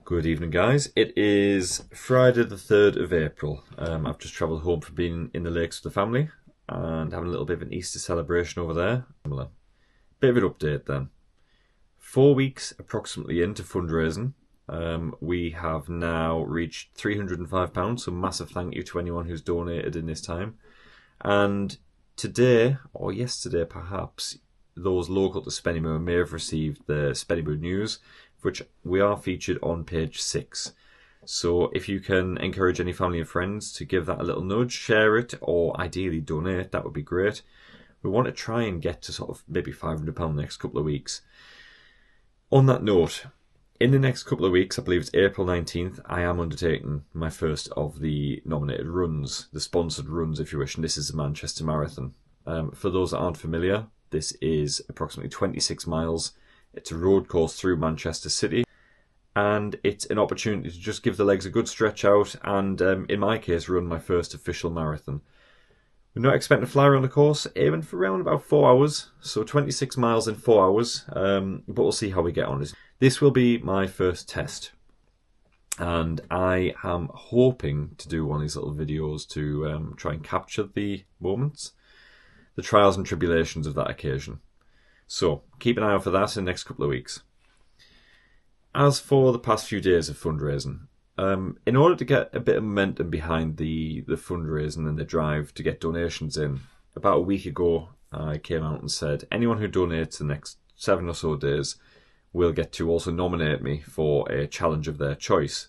Good evening, guys. It is Friday the 3rd of April. I've just travelled home from being in the lakes with the family and having a little bit of an Easter celebration over there. Bit of an update then. 4 weeks approximately into fundraising. We have now reached £305, so massive thank you to anyone who's donated in this time. And today, or yesterday perhaps, those local to Spennymoor may have received the Spennymoor news, which we are featured on page 6. So if you can encourage any family and friends to give that a little nudge, share it, or ideally donate, that would be great. We want to try and get to sort of maybe £500 the next couple of weeks. On that note, in the next couple of weeks, I believe it's April 19th, I am undertaking my first of the nominated runs, the sponsored runs if you wish, and this is the Manchester Marathon. For those that aren't familiar, this is approximately 26 miles. It's a road course through Manchester City, and it's an opportunity to just give the legs a good stretch out and, in my case, run my first official marathon. We're not expecting to fly around the course, aiming for around about 4 hours, so 26 miles in 4 hours, but we'll see how we get on. This will be my first test, and I am hoping to do one of these little videos to try and capture the moments, the trials and tribulations of that occasion. So keep an eye out for that in the next couple of weeks. As for the past few days of fundraising, in order to get a bit of momentum behind the fundraising and the drive to get donations in, about a week ago I came out and said anyone who donates the next 7 or so days will get to also nominate me for a challenge of their choice.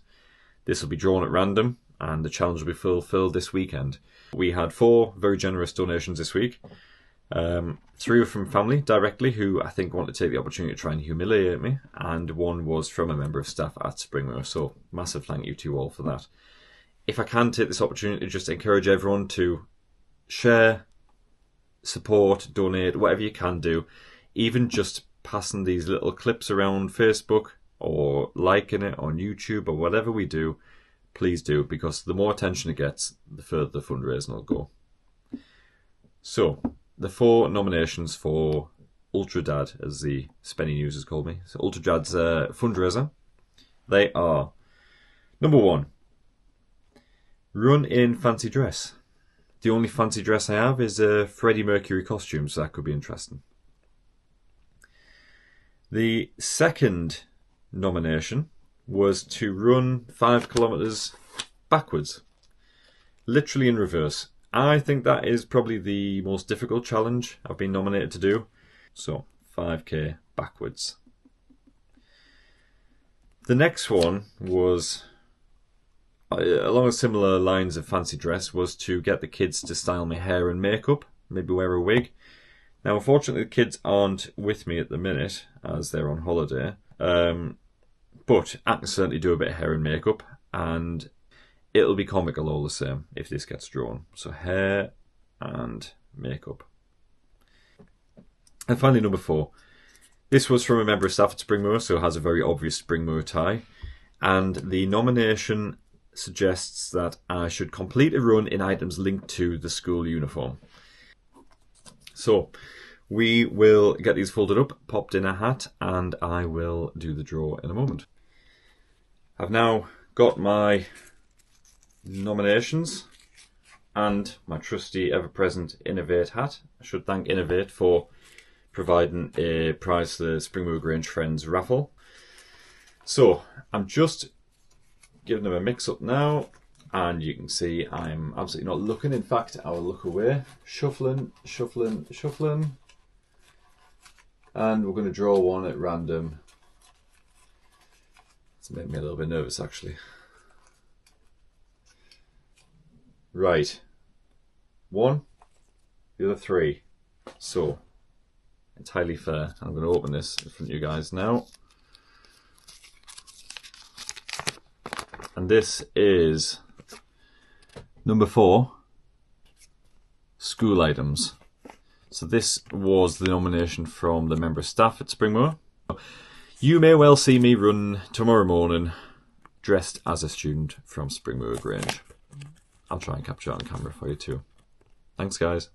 This will be drawn at random and the challenge will be fulfilled this weekend. We had 4 very generous donations this week. 3 were from family directly who I think want to take the opportunity to try and humiliate me, and 1 was from a member of staff at Springmoor, so massive thank you to you all for that. If I can take this opportunity to just encourage everyone to share, support, donate, whatever you can do, even just passing these little clips around Facebook or liking it on YouTube or whatever we do, please do, because the more attention it gets, the further the fundraising will go. So, the 4 nominations for Ultra Dad, as the Spenny News has called me. So Ultra Dad's fundraiser. They are: number 1, run in fancy dress. The only fancy dress I have is a Freddie Mercury costume, so that could be interesting. The second nomination was to run 5 kilometres backwards, literally in reverse. I think that is probably the most difficult challenge I've been nominated to do. So, 5k backwards. The next one was, along a similar lines of fancy dress, was to get the kids to style my hair and makeup, maybe wear a wig. Now, unfortunately, the kids aren't with me at the minute, as they're on holiday. But I can certainly do a bit of hair and makeup, and it'll be comical all the same if this gets drawn. So hair and makeup. And finally, number 4. This was from a member of staff at Springmoor, so it has a very obvious Springmoor tie. And the nomination suggests that I should complete a run in items linked to the school uniform. So we will get these folded up, popped in a hat, and I will do the draw in a moment. I've now got my nominations and my trusty ever-present Innovate hat. I should thank Innovate for providing a prize for the Springmoor Grange Friends raffle. So I'm just giving them a mix-up now, and you can see I'm absolutely not looking. In fact, I will look away. Shuffling, shuffling, shuffling. And we're going to draw one at random. It's making me a little bit nervous, actually. Right, 1, the other 3. So, entirely fair. I'm going to open this in front of you guys now. And this is number 4, school items. So this was the nomination from the member of staff at Springmoor. You may well see me run tomorrow morning dressed as a student from Springmoor Grange. I'll try and capture it on camera for you too. Thanks, guys.